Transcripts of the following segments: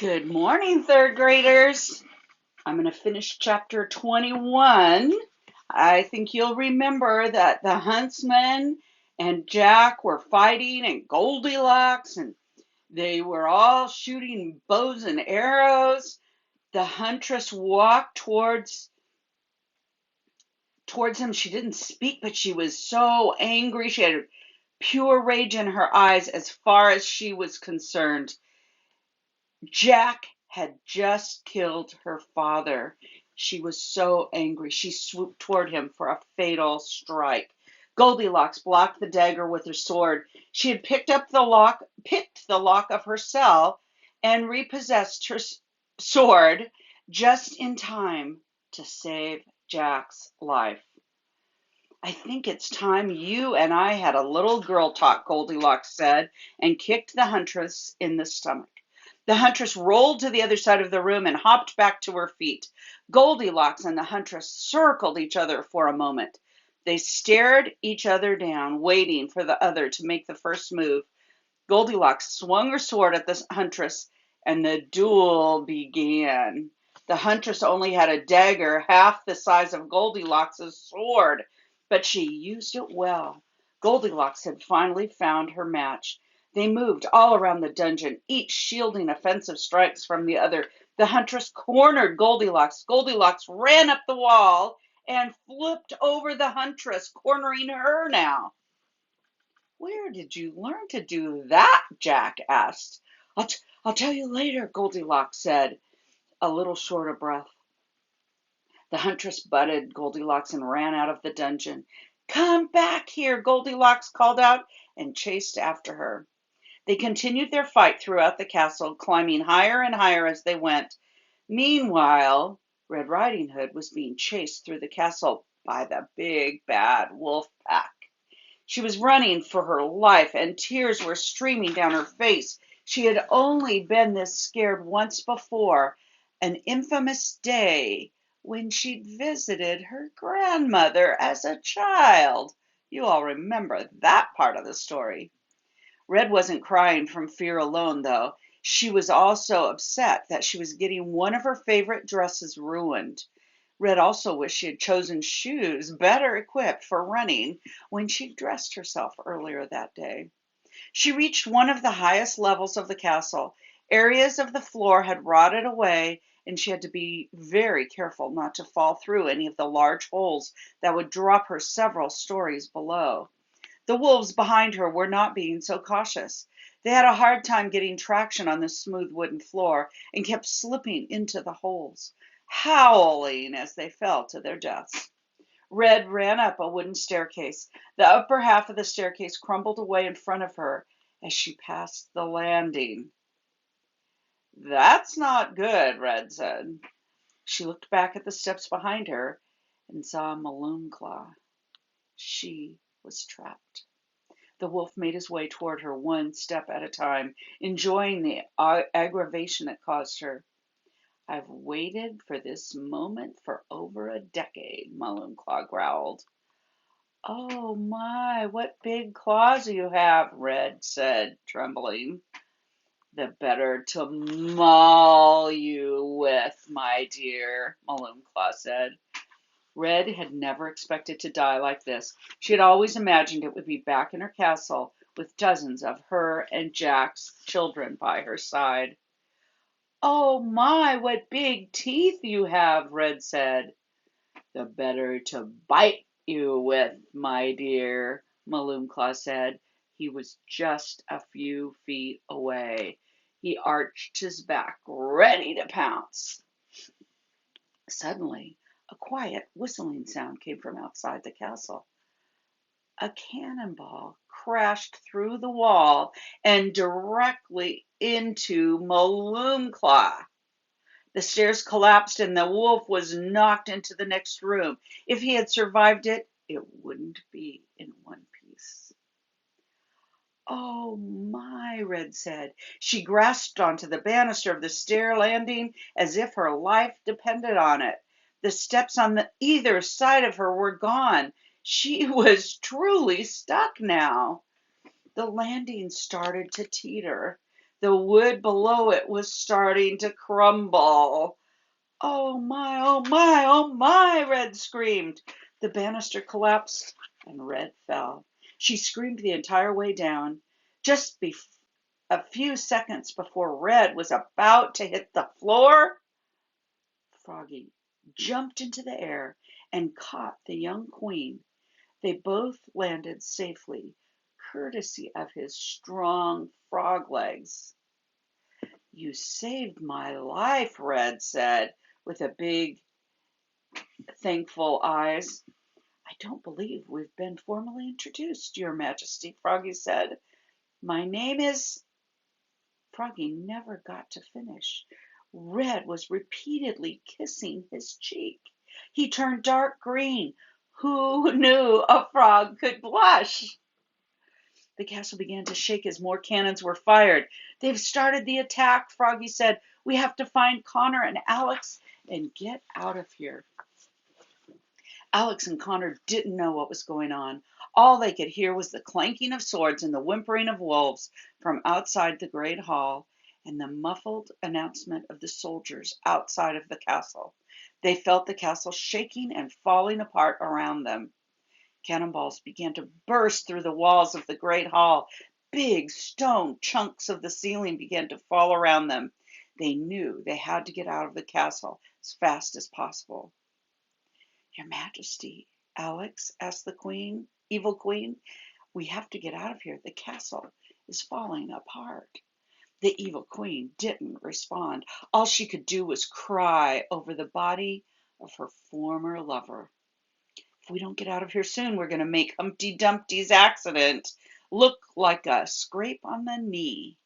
Good morning, third graders. I'm going to finish chapter 21. I think you'll remember that the huntsman and Jack were fighting and Goldilocks, and they were all shooting bows and arrows. The huntress walked towards him. She didn't speak, but she was so angry. She had pure rage in her eyes as far as she was concerned. Jack had just killed her father. She was so angry. She swooped toward him for a fatal strike. Goldilocks blocked the dagger with her sword. She had picked the lock of her cell, and repossessed her sword just in time to save Jack's life. I think it's time you and I had a little girl talk, Goldilocks said, and kicked the huntress in the stomach. The huntress rolled to the other side of the room and hopped back to her feet. Goldilocks and the huntress circled each other for a moment. They stared each other down, waiting for the other to make the first move. Goldilocks swung her sword at the huntress, and the duel began. The huntress only had a dagger half the size of Goldilocks' sword, but she used it well. Goldilocks had finally found her match. They moved all around the dungeon, each shielding offensive strikes from the other. The huntress cornered Goldilocks. Goldilocks ran up the wall and flipped over the huntress, cornering her now. "Where did you learn to do that?" Jack asked. I'll tell you later," Goldilocks said, a little short of breath. The huntress butted Goldilocks and ran out of the dungeon. "Come back here," Goldilocks called out, and chased after her. They continued their fight throughout the castle, climbing higher and higher as they went. Meanwhile, Red Riding Hood was being chased through the castle by the big bad wolf pack. She was running for her life, and tears were streaming down her face. She had only been this scared once before, an infamous day when she'd visited her grandmother as a child. You all remember that part of the story. Red wasn't crying from fear alone, though. She was also upset that she was getting one of her favorite dresses ruined. Red also wished she had chosen shoes better equipped for running when she dressed herself earlier that day. She reached one of the highest levels of the castle. Areas of the floor had rotted away, and she had to be very careful not to fall through any of the large holes that would drop her several stories below. The wolves behind her were not being so cautious. They had a hard time getting traction on the smooth wooden floor and kept slipping into the holes, howling as they fell to their deaths. Red ran up a wooden staircase. The upper half of the staircase crumbled away in front of her as she passed the landing. "That's not good," Red said. She looked back at the steps behind her and saw Malumclaw. She was trapped. The wolf made his way toward her one step at a time, enjoying the aggravation it caused her. "I've waited for this moment for over a decade," Malumclaw growled. "Oh my, what big claws you have," Red said, trembling. "The better to maul you with, my dear," Malumclaw said. Red had never expected to die like this. She had always imagined it would be back in her castle with dozens of her and Jack's children by her side. "Oh my, what big teeth you have," Red said. "The better to bite you with, my dear," Malumclaw said. He was just a few feet away. He arched his back, ready to pounce. Suddenly, a quiet whistling sound came from outside the castle. A cannonball crashed through the wall and directly into Malumclaw. The stairs collapsed and the wolf was knocked into the next room. If he had survived it, it wouldn't be in one piece. "Oh my," Red said. She grasped onto the banister of the stair landing as if her life depended on it. The steps on either side of her were gone. She was truly stuck now. The landing started to teeter. The wood below it was starting to crumble. "Oh my, oh my, oh my!" Red screamed. The banister collapsed and Red fell. She screamed the entire way down. Just a few seconds before Red was about to hit the floor, Froggy jumped into the air and caught the young queen. They both landed safely, courtesy of his strong frog legs. "You saved my life," Red said, with a big, thankful eyes. "I don't believe we've been formally introduced, Your Majesty," Froggy said. "My name is—" Froggy never got to finish. Red was repeatedly kissing his cheek. He turned dark green. Who knew a frog could blush? The castle began to shake as more cannons were fired. "They've started the attack," Froggy said. "We have to find Connor and Alex and get out of here." Alex and Connor didn't know what was going on. All they could hear was the clanking of swords and the whimpering of wolves from outside the great hall, and the muffled announcement of the soldiers outside of the castle. They felt the castle shaking and falling apart around them. Cannonballs began to burst through the walls of the great hall. Big stone chunks of the ceiling began to fall around them. They knew they had to get out of the castle as fast as possible. "Your Majesty," Alex asked the evil queen, "we have to get out of here. The castle is falling apart." The evil queen didn't respond. All she could do was cry over the body of her former lover. "If we don't get out of here soon, we're going to make Humpty Dumpty's accident look like a scrape on the knee.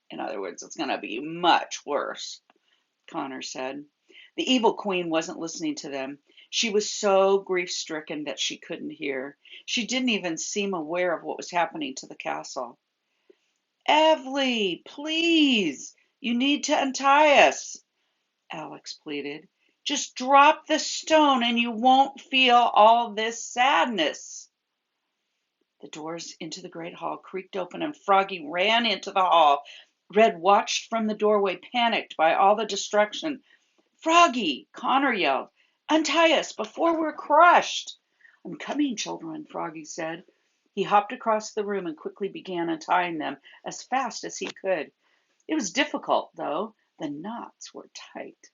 In other words, it's going to be much worse," Connor said. The evil queen wasn't listening to them. She was so grief-stricken that she couldn't hear. She didn't even seem aware of what was happening to the castle. "Evely, please, you need to untie us," Alex pleaded. "Just drop the stone and you won't feel all this sadness." The doors into the great hall creaked open and Froggy ran into the hall. Red watched from the doorway, panicked by all the destruction. "Froggy," Connor yelled, "untie us before we're crushed." "I'm coming, children," Froggy said. He hopped across the room and quickly began untying them as fast as he could. It was difficult, though. The knots were tight.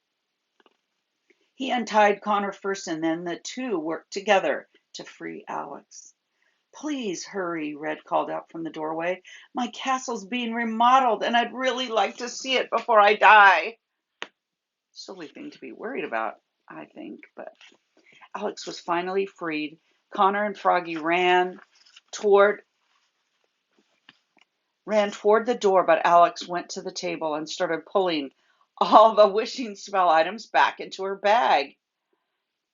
He untied Connor first, and then the two worked together to free Alex. "Please hurry," Red called out from the doorway. "My castle's being remodeled, and I'd really like to see it before I die." Silly thing to be worried about, I think, but Alex was finally freed. Connor and Froggy toward ran toward the door, but Alex went to the table and started pulling all the wishing spell items back into her bag.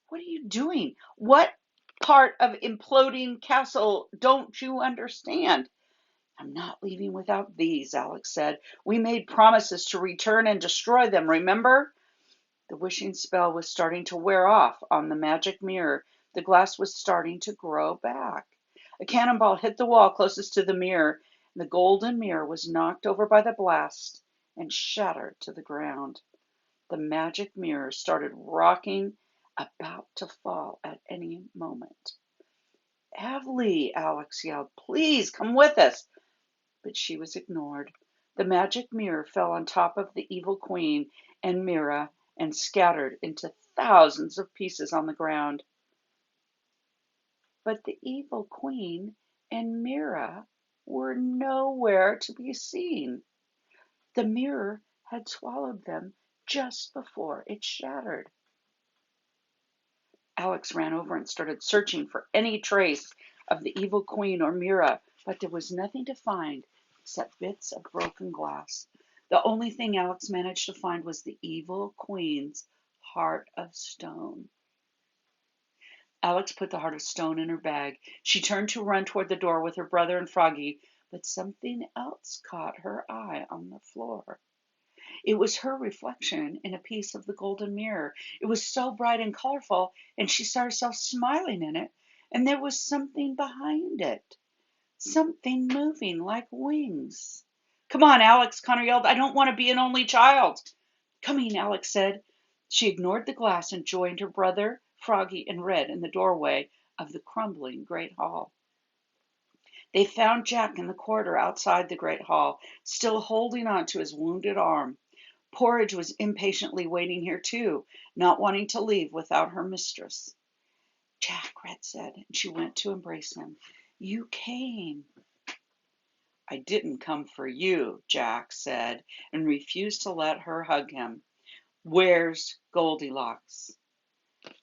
"What are you doing? What part of imploding castle don't you understand?" "I'm not leaving without these," Alex said. "We made promises to return and destroy them, remember?" The wishing spell was starting to wear off on the magic mirror. The glass was starting to grow back. A cannonball hit the wall closest to the mirror, and the golden mirror was knocked over by the blast and shattered to the ground. The magic mirror started rocking, about to fall at any moment. "Evely," Alex yelled, "please come with us." But she was ignored. The magic mirror fell on top of the evil queen and Mira and scattered into thousands of pieces on the ground. But the evil queen and Mira were nowhere to be seen. The mirror had swallowed them just before it shattered. Alex ran over and started searching for any trace of the evil queen or Mira, but there was nothing to find except bits of broken glass. The only thing Alex managed to find was the evil queen's heart of stone. Alex put the heart of stone in her bag. She turned to run toward the door with her brother and Froggy, but something else caught her eye on the floor. It was her reflection in a piece of the golden mirror. It was so bright and colorful, and she saw herself smiling in it, and there was something behind it, something moving like wings. Come on, Alex, Connor yelled. I don't want to be an only child. Coming, Alex said. She ignored the glass and joined her brother, Froggy, and Red in the doorway of the crumbling great hall. They found Jack in the corridor outside the great hall, still holding on to his wounded arm. Porridge was impatiently waiting here too, not wanting to leave without her mistress. Jack, Red said, and she went to embrace him. You came. I didn't come for you, Jack said, and refused to let her hug him. Where's Goldilocks?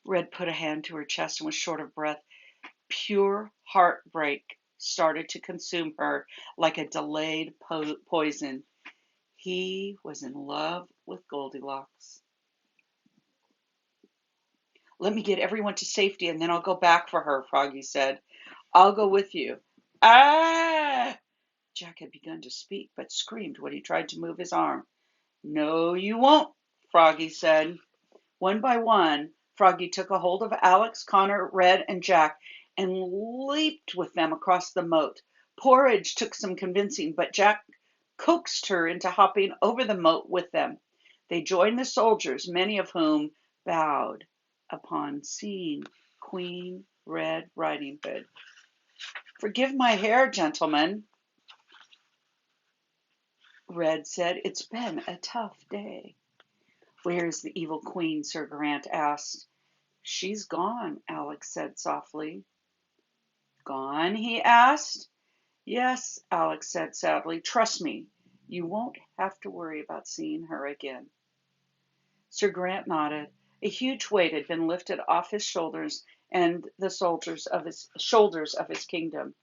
Red put a hand to her chest and was short of breath. Pure heartbreak started to consume her like a delayed poison. He was in love with Goldilocks. Let me get everyone to safety and then I'll go back for her, Froggy said. I'll go with you. Ah! Jack had begun to speak, but screamed when he tried to move his arm. No, you won't, Froggy said. One by one, Froggy took a hold of Alex, Connor, Red, and Jack and leaped with them across the moat. Porridge took some convincing, but Jack coaxed her into hopping over the moat with them. They joined the soldiers, many of whom bowed upon seeing Queen Red Riding Hood. Forgive my hair, gentlemen, Red said. It's been a tough day. Where's the evil queen? Sir Geraint asked. She's gone, Alex said softly. Gone? He asked. Yes, Alex said sadly. Trust me, you won't have to worry about seeing her again. Sir Geraint nodded. A huge weight had been lifted off his shoulders and the shoulders of his kingdom.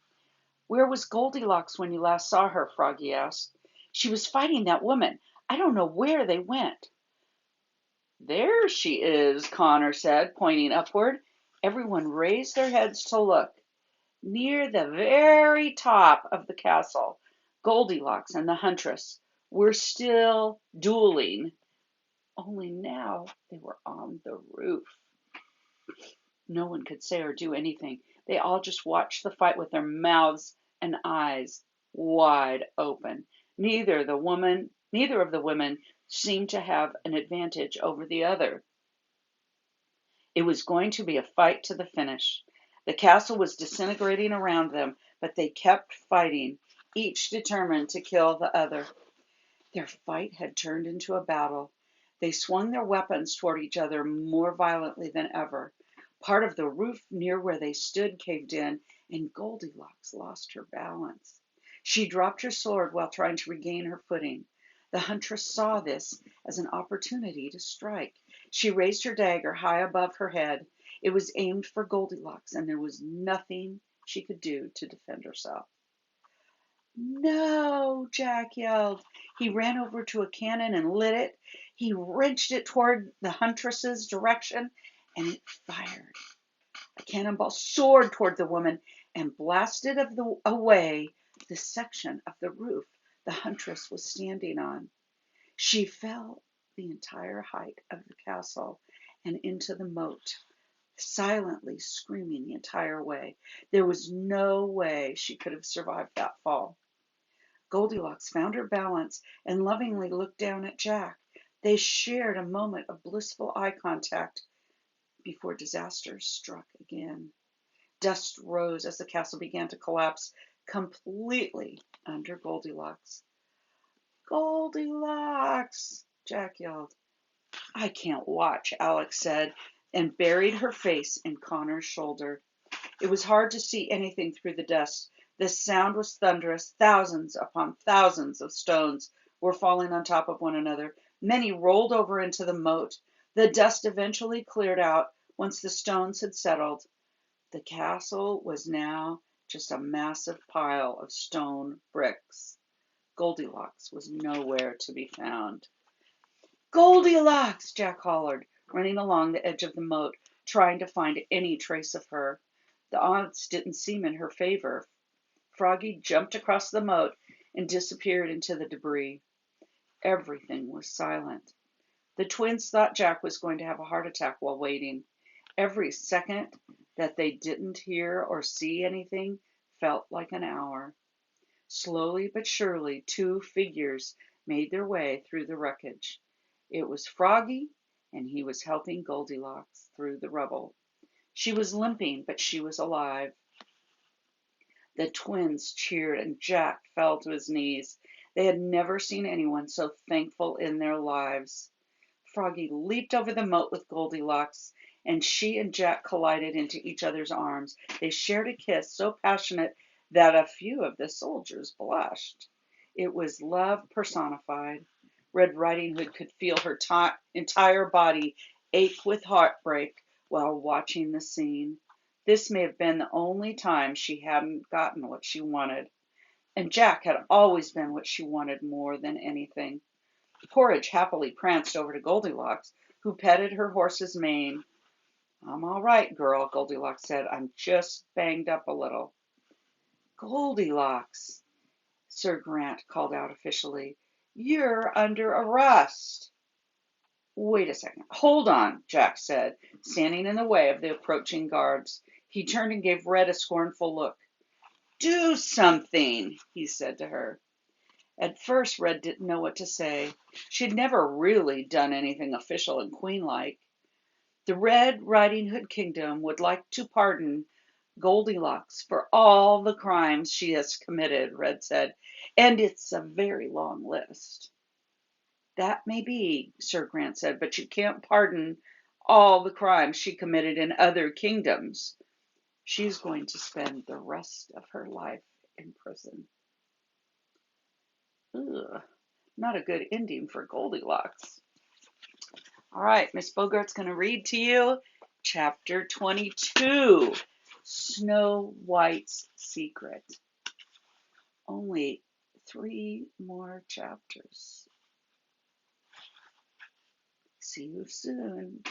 Where was Goldilocks when you last saw her? Froggy asked. She was fighting that woman. I don't know where they went. There she is, Connor said, pointing upward. Everyone raised their heads to look. Near the very top of the castle, Goldilocks and the huntress were still dueling, only now they were on the roof. No one could say or do anything. They all just watched the fight with their mouths and eyes wide open. Neither of the women seemed to have an advantage over the other. It was going to be a fight to the finish. The castle was disintegrating around them, but they kept fighting, each determined to kill the other. Their fight had turned into a battle. They swung their weapons toward each other more violently than ever. Part of the roof near where they stood caved in, and Goldilocks lost her balance. She dropped her sword while trying to regain her footing. The huntress saw this as an opportunity to strike. She raised her dagger high above her head. It was aimed for Goldilocks, and there was nothing she could do to defend herself. No, Jack yelled. He ran over to a cannon and lit it. He wrenched it toward the huntress's direction, and it fired. A cannonball soared toward the woman and blasted away the section of the roof the huntress was standing on. She fell the entire height of the castle and into the moat, silently screaming the entire way. There was no way she could have survived that fall. Goldilocks found her balance and lovingly looked down at Jack. They shared a moment of blissful eye contact before disaster struck again. Dust rose as the castle began to collapse completely under Goldilocks. Goldilocks, Jack yelled. I can't watch, Alex said, and buried her face in Connor's shoulder. It was hard to see anything through the dust. The sound was thunderous. Thousands upon thousands of stones were falling on top of one another. Many rolled over into the moat. The dust eventually cleared out once the stones had settled. The castle was now just a massive pile of stone bricks. Goldilocks was nowhere to be found. Goldilocks! Jack hollered, running along the edge of the moat, trying to find any trace of her. The odds didn't seem in her favor. Froggy jumped across the moat and disappeared into the debris. Everything was silent. The twins thought Jack was going to have a heart attack while waiting. Every second that they didn't hear or see anything felt like an hour. Slowly but surely, two figures made their way through the wreckage. It was Froggy, and he was helping Goldilocks through the rubble. She was limping, but she was alive. The twins cheered, and Jack fell to his knees. They had never seen anyone so thankful in their lives. Froggy leaped over the moat with Goldilocks, and she and Jack collided into each other's arms. They shared a kiss so passionate that a few of the soldiers blushed. It was love personified. Red Riding Hood could feel her entire body ache with heartbreak while watching the scene. This may have been the only time she hadn't gotten what she wanted, and Jack had always been what she wanted more than anything. Porridge happily pranced over to Goldilocks, who petted her horse's mane. "I'm all right, girl," Goldilocks said. "I'm just banged up a little." "Goldilocks," Sir Grant called out officially, "you're under arrest." "Wait a second. Hold on," Jack said, standing in the way of the approaching guards. He turned and gave Red a scornful look. "Do something," he said to her. At first, Red didn't know what to say. She'd never really done anything official and queen-like. The Red Riding Hood Kingdom would like to pardon Goldilocks for all the crimes she has committed, Red said, and it's a very long list. That may be, Sir Grant said, but you can't pardon all the crimes she committed in other kingdoms. She's going to spend the rest of her life in prison. Ugh, not a good ending for Goldilocks. All right, Miss Bogart's going to read to you chapter 22, Snow White's Secret. Only 3 more chapters. See you soon.